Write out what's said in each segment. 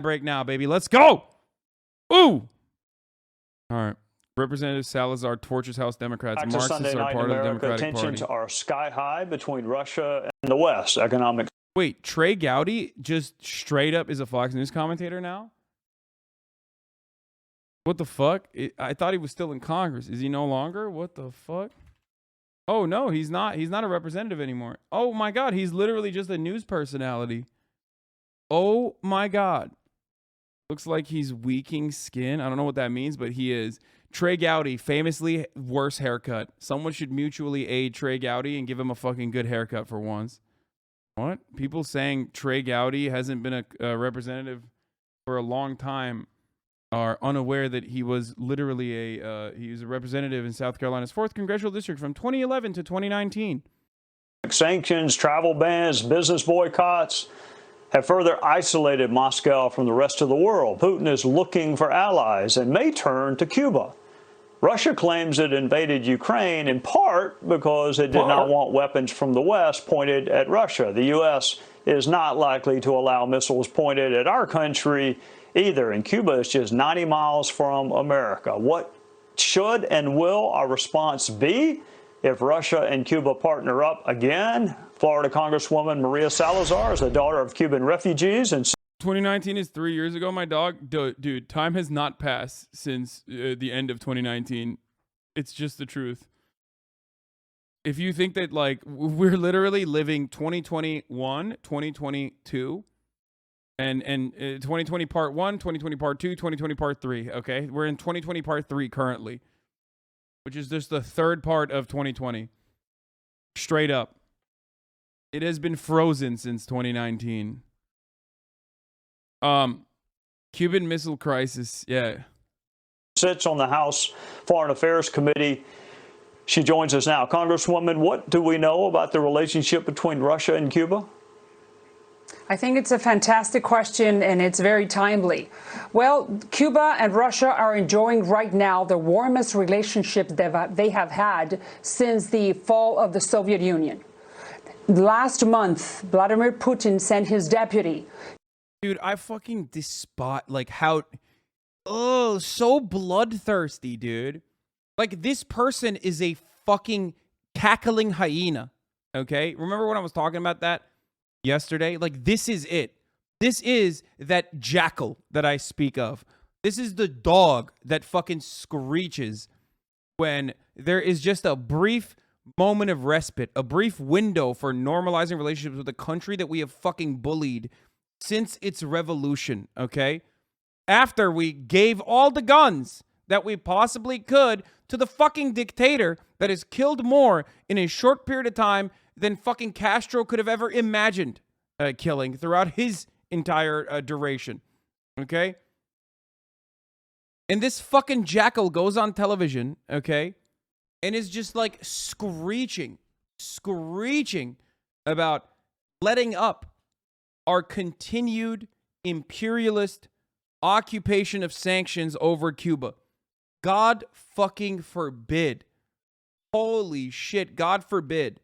break now, baby. Let's go. Ooh. All right. Representative Salazar tortures House Democrats. Back to Sunday night in America, tensions are sky high between Russia and the West. Economic. Wait, Trey Gowdy just straight up is a Fox News commentator now? What the fuck? I thought he was still in Congress. Is he no longer? What the fuck? Oh, no, he's not. He's not a representative anymore. Oh, my God. He's literally just a news personality. Oh, my God. Looks like he's weaking skin. I don't know what that means, but he is. Trey Gowdy, famously worse haircut. Someone should mutually aid Trey Gowdy and give him a fucking good haircut for once. What? People saying Trey Gowdy hasn't been a representative for a long time are unaware that he was literally he was a representative in South Carolina's 4th Congressional District from 2011 to 2019. Sanctions, travel bans, business boycotts have further isolated Moscow from the rest of the world. Putin is looking for allies and may turn to Cuba. Russia claims it invaded Ukraine in part because it did not want weapons from the West pointed at Russia. The U.S. is not likely to allow missiles pointed at our country either, and Cuba is just 90 miles from America. What should and will our response be if Russia and Cuba partner up again? Florida Congresswoman Maria Salazar is the daughter of Cuban refugees and 2019 is 3 years ago, my dog. Dude, time has not passed since the end of 2019. It's just the truth. If you think that, like, we're literally living 2021, 2022, and 2020 part 1, 2020 part 2, 2020 part 3, okay? We're in 2020 part 3 currently, which is just the third part of 2020. Straight up. It has been frozen since 2019. Cuban Missile Crisis, yeah. Sits on the House Foreign Affairs Committee. She joins us now. Congresswoman, what do we know about the relationship between Russia and Cuba? I think it's a fantastic question, and it's very timely. Well, Cuba and Russia are enjoying right now the warmest relationship they have had since the fall of the Soviet Union. Last month, Vladimir Putin sent his deputy. Dude, I fucking despise, like, how, oh, so bloodthirsty, dude. Like, this person is a fucking cackling hyena, okay? Remember when I was talking about that yesterday? Like, this is it. This is that jackal that I speak of. This is the dog that fucking screeches when there is just a brief moment of respite, a brief window for normalizing relationships with a country that we have fucking bullied since its revolution, okay? After we gave all the guns that we possibly could to the fucking dictator that has killed more in a short period of time than fucking Castro could have ever imagined killing throughout his entire duration, okay? And this fucking jackal goes on television, okay, and is just like screeching about letting up our continued imperialist occupation of sanctions over Cuba. God fucking forbid. Holy shit, God forbid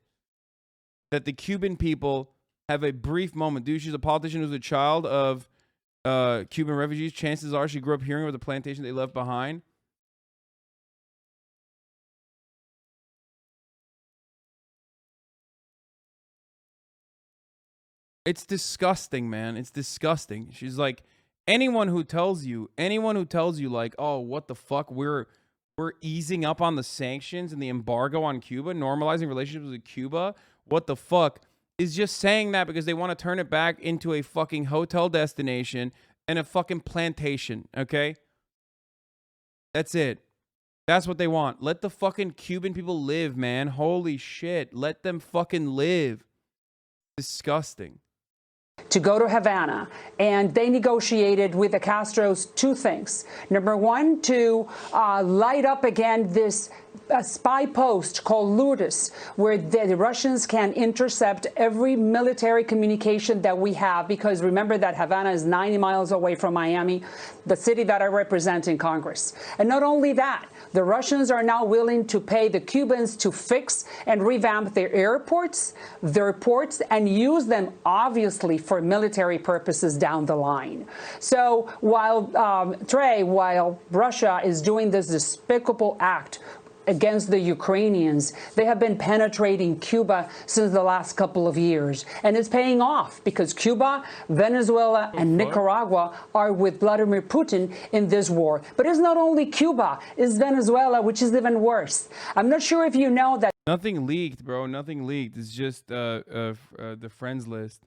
that the Cuban people have a brief moment. Dude, she's a politician who's a child of Cuban refugees. Chances are she grew up hearing about the plantation they left behind. It's disgusting, man. It's disgusting. She's like, anyone who tells you like, oh, what the fuck, we're easing up on the sanctions and the embargo on Cuba, normalizing relationships with Cuba, what the fuck, is just saying that because they want to turn it back into a fucking hotel destination and a fucking plantation, okay? That's it. That's what they want. Let the fucking Cuban people live, man. Holy shit. Let them fucking live. Disgusting. To go to Havana, and they negotiated with the Castros two things. Number one, to light up again this a spy post called Lourdes, where the Russians can intercept every military communication that we have, because remember that Havana is 90 miles away from Miami, the city that I represent in Congress. And not only that, the Russians are now willing to pay the Cubans to fix and revamp their airports, their ports, and use them, obviously, for military purposes down the line. So while Russia is doing this despicable act against the Ukrainians, they have been penetrating Cuba since the last couple of years. And it's paying off, because Cuba, Venezuela, and Nicaragua are with Vladimir Putin in this war. But it's not only Cuba, it's Venezuela, which is even worse. I'm not sure if you know that. Nothing leaked, bro. Nothing leaked. It's just the friends list.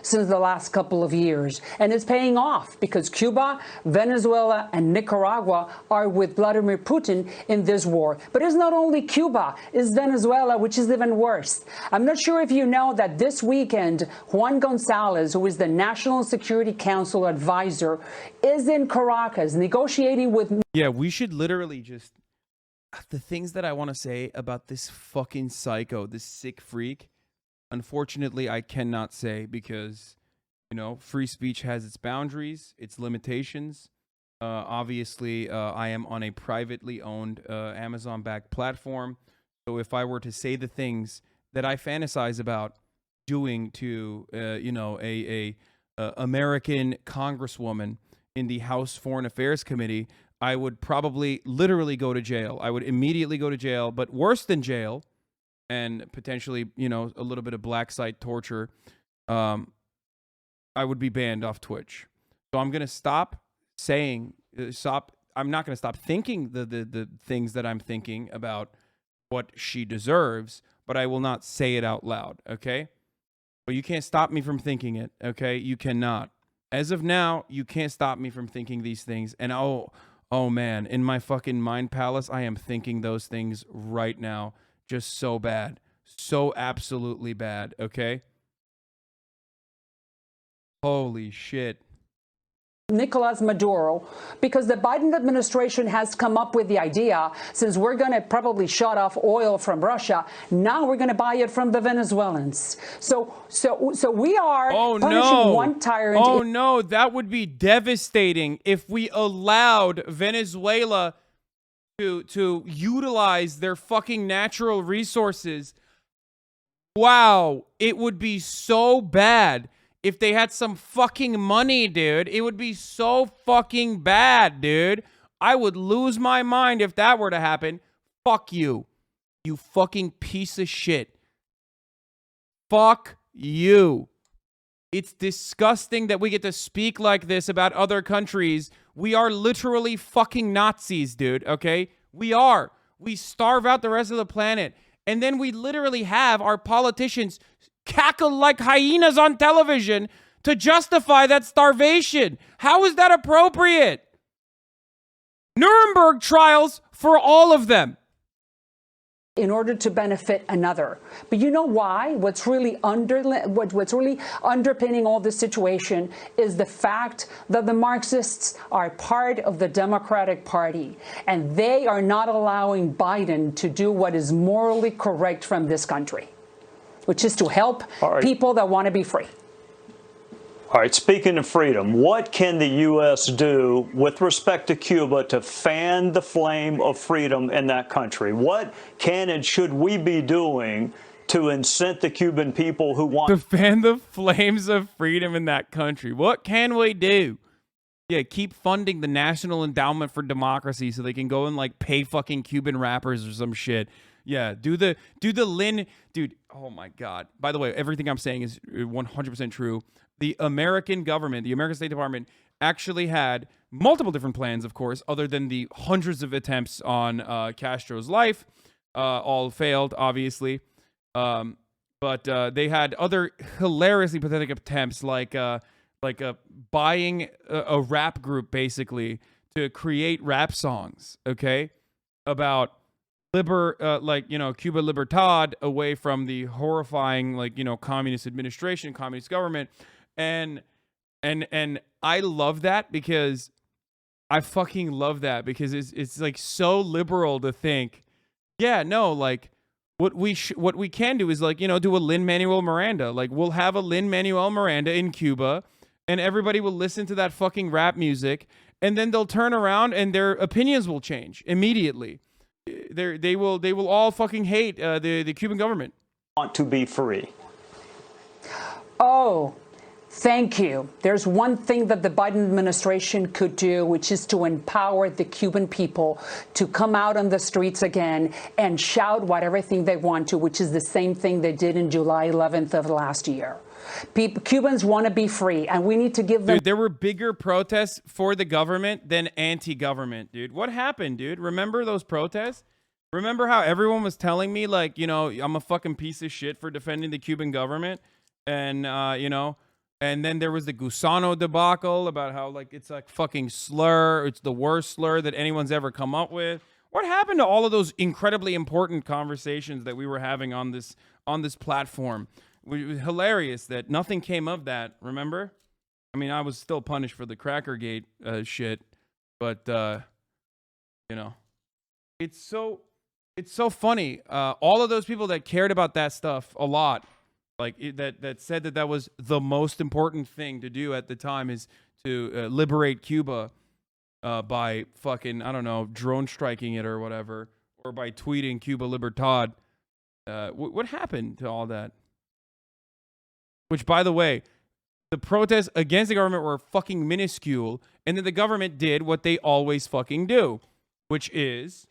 Since the last couple of years. And it's paying off, because Cuba, Venezuela, and Nicaragua are with Vladimir Putin in this war. But it's not only Cuba, it's Venezuela, which is even worse. I'm not sure if you know that this weekend, Juan Gonzalez, who is the National Security Council advisor, is in Caracas negotiating with... Yeah, we should literally just... The things that I want to say about this fucking psycho, this sick freak, unfortunately, I cannot say, because, you know, free speech has its boundaries, its limitations. Obviously, I am on a privately owned Amazon-backed platform. So if I were to say the things that I fantasize about doing to, you know, a American congresswoman in the House Foreign Affairs Committee, I would probably literally go to jail. I would immediately go to jail, but worse than jail, and potentially, you know, a little bit of black site torture, I would be banned off Twitch. So I'm going to stop saying, I'm not going to stop thinking the things that I'm thinking about what she deserves, but I will not say it out loud, okay? But you can't stop me from thinking it, okay? You cannot. As of now, you can't stop me from thinking these things. And oh man, in my fucking mind palace, I am thinking those things right now. Just so bad. So absolutely bad, okay? Holy shit. Nicolas Maduro, because the Biden administration has come up with the idea, since we're going to probably shut off oil from Russia, now we're going to buy it from the Venezuelans. So we are punishing one tyrant. Oh no, that would be devastating if we allowed Venezuela to utilize their fucking natural resources. Wow, it would be so bad if they had some fucking money, dude. It would be so fucking bad, dude. I would lose my mind if that were to happen. Fuck you. You fucking piece of shit. Fuck you. It's disgusting that we get to speak like this about other countries. We are literally fucking Nazis, dude, okay? We are. We starve out the rest of the planet. And then we literally have our politicians cackle like hyenas on television to justify that starvation. How is that appropriate? Nuremberg trials for all of them. In order to benefit another. But you know why? What's really underpinning all this situation is the fact that the Marxists are part of the Democratic Party, and they are not allowing Biden to do what is morally correct from this country, which is to help people that want to be free. All right, speaking of freedom, what can the U.S. do with respect to Cuba to fan the flame of freedom in that country? What can and should we be doing to incent the Cuban people who want to fan the flames of freedom in that country? What can we do? Yeah, keep funding the National Endowment for Democracy so they can go and like pay fucking Cuban rappers or some shit. Yeah, do the dude. Oh my God. By the way, everything I'm saying is 100% true. The American government, the American State Department, actually had multiple different plans, of course, other than the hundreds of attempts on Castro's life. All failed, obviously. But they had other hilariously pathetic attempts, like buying a rap group, basically, to create rap songs, okay, about Cuba Libertad, away from the horrifying, communist administration, communist government. And I love that, because I fucking love that, because it's like so liberal to think Yeah, no, like what we can do is like, do a Lin-Manuel Miranda. Like we'll have a Lin-Manuel Miranda in Cuba and everybody will listen to that fucking rap music and then they'll turn around and their opinions will change immediately. They will all fucking hate the Cuban government. Want to be free. Oh, thank you. There's one thing that the Biden administration could do, which is to empower the Cuban people to come out on the streets again and shout whatever thing they want to, which is the same thing they did in July 11th of last year. Cubans want to be free, and we need to give them... Dude, there were bigger protests for the government than anti-government, dude. What happened, dude? Remember those protests? Remember how everyone was telling me, like, I'm a fucking piece of shit for defending the Cuban government? And, and then there was the Gusano debacle about how, like, it's like fucking slur. It's the worst slur that anyone's ever come up with. What happened to all of those incredibly important conversations that we were having on this platform? It was hilarious that nothing came of that, remember? I mean, I was still punished for the Crackergate shit, but, it's so funny. All of those people that cared about that stuff a lot, like that said that was the most important thing to do at the time is to liberate Cuba by fucking, I don't know, drone striking it or whatever, or by tweeting Cuba Libertad. What happened to all that? Which, by the way, the protests against the government were fucking minuscule, and then the government did what they always fucking do, which is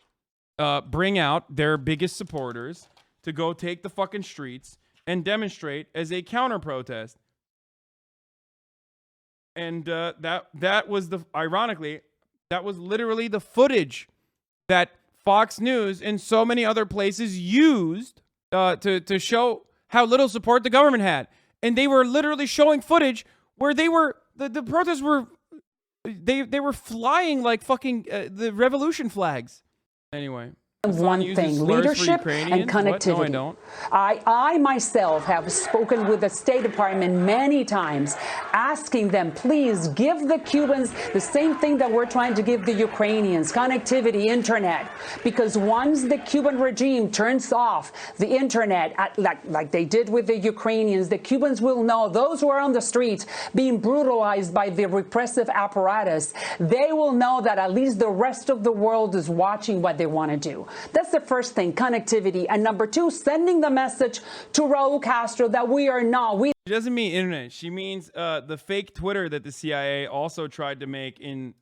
bring out their biggest supporters to go take the fucking streets and demonstrate as a counter-protest. And that was ironically, that was literally the footage that Fox News and so many other places used to show how little support the government had. And they were literally showing footage where the protests were, they were flying like fucking the revolution flags. Anyway. One thing, leadership and connectivity. No, I don't. I myself have spoken with the State Department many times, asking them, please give the Cubans the same thing that we're trying to give the Ukrainians, connectivity, internet. Because once the Cuban regime turns off the internet, like they did with the Ukrainians, the Cubans will know, those who are on the streets being brutalized by the repressive apparatus, they will know that at least the rest of the world is watching what they want to do. That's the first thing, connectivity. And number two, sending the message to Raul Castro that we are not. She doesn't mean internet. She means the fake Twitter that the CIA also tried to make in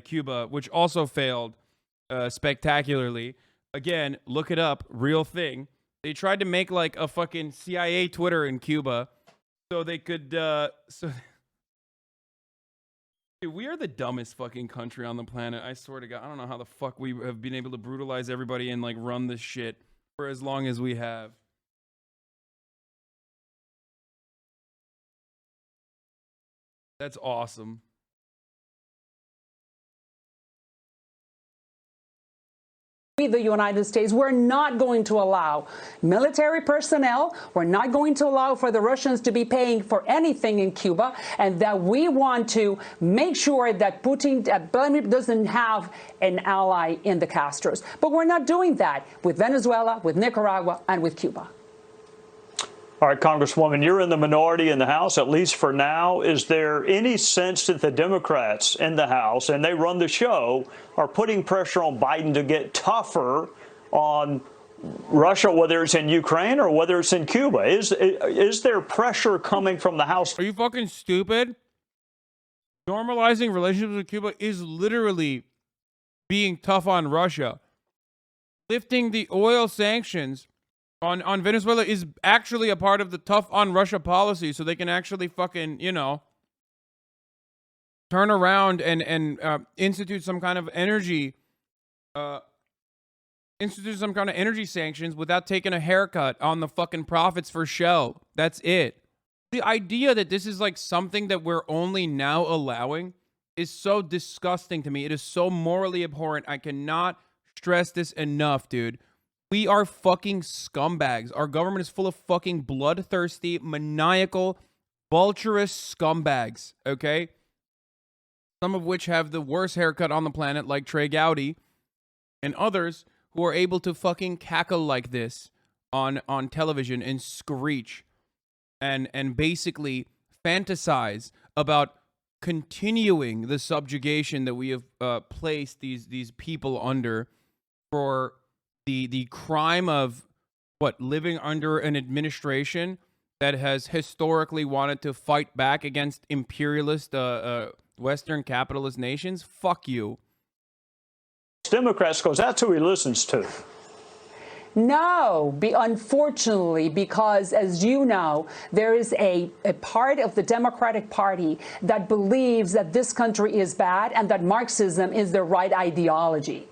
Cuba, which also failed spectacularly. Again, look it up. Real thing. They tried to make like a fucking CIA Twitter in Cuba so they could... Dude, we are the dumbest fucking country on the planet. I swear to God. I don't know how the fuck we have been able to brutalize everybody and like run this shit for as long as we have. That's awesome. The United States, we're not going to allow military personnel. We're not going to allow for the Russians to be paying for anything in Cuba, and that we want to make sure that Putin doesn't have an ally in the Castros. But we're not doing that with Venezuela, with Nicaragua, and with Cuba. All right, Congresswoman, you're in the minority in the House, at least for now. Is there any sense that the Democrats in the House, and they run the show, are putting pressure on Biden to get tougher on Russia, whether it's in Ukraine or whether it's in Cuba? Is there pressure coming from the House? Are you fucking stupid? Normalizing relationships with Cuba is literally being tough on Russia. Lifting the oil sanctions on Venezuela is actually a part of the tough on Russia policy, so they can actually fucking, turn around and institute some kind of energy sanctions without taking a haircut on the fucking profits for Shell. That's it. The idea that this is like something that we're only now allowing is so disgusting to me. It is so morally abhorrent. I cannot stress this enough, dude. We are fucking scumbags. Our government is full of fucking bloodthirsty, maniacal, vulturous scumbags, okay? Some of which have the worst haircut on the planet, like Trey Gowdy, and others who are able to fucking cackle like this on television and screech and basically fantasize about continuing the subjugation that we have placed these people under for the crime of living under an administration that has historically wanted to fight back against imperialist Western capitalist nations. Fuck you. Democrats, because that's who he listens to. No, unfortunately, because as you know, there is a part of the Democratic Party that believes that this country is bad and that Marxism is the right ideology.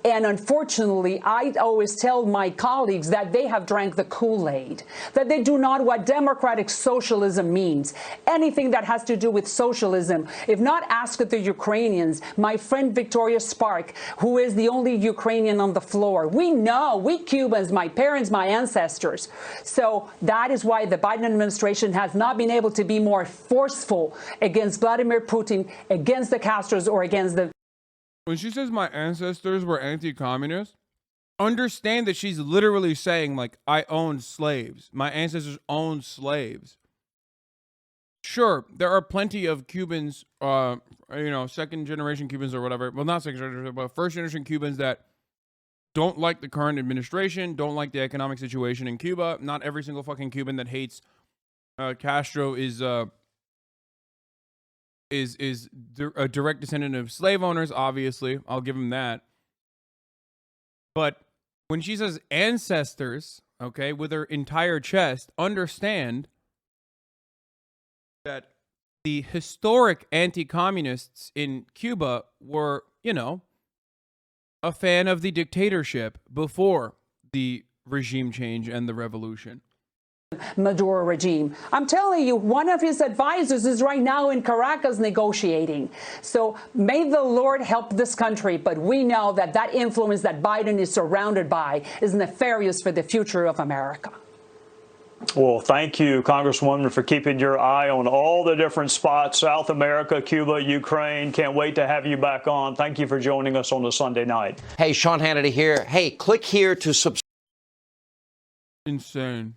And unfortunately, I always tell my colleagues that they have drank the Kool-Aid, that they do not what democratic socialism means. Anything that has to do with socialism, if not ask the Ukrainians, my friend Victoria Spark, who is the only Ukrainian on the floor, we know, we Cubans, my parents, my ancestors. So that is why the Biden administration has not been able to be more forceful against Vladimir Putin, against the Castros, or against the... When she says my ancestors were anti-communist, understand that she's literally saying, like, I owned slaves. My ancestors owned slaves. Sure, there are plenty of Cubans, second-generation Cubans or whatever. Well, not second-generation, but first-generation Cubans that don't like the current administration, don't like the economic situation in Cuba. Not every single fucking Cuban that hates Castro is a direct descendant of slave owners, obviously. I'll give him that. But when she says ancestors, okay, with her entire chest, understand that the historic anti-communists in Cuba were, a fan of the dictatorship before the regime change and the revolution. Maduro regime. I'm telling you, one of his advisors is right now in Caracas negotiating. So may the Lord help this country, but we know that that influence that Biden is surrounded by is nefarious for the future of America. Well, thank you, Congresswoman, for keeping your eye on all the different spots, South America, Cuba, Ukraine. Can't wait to have you back on. Thank you for joining us on the Sunday night. Hey, Sean Hannity here. Hey, click here to subscribe. Insane.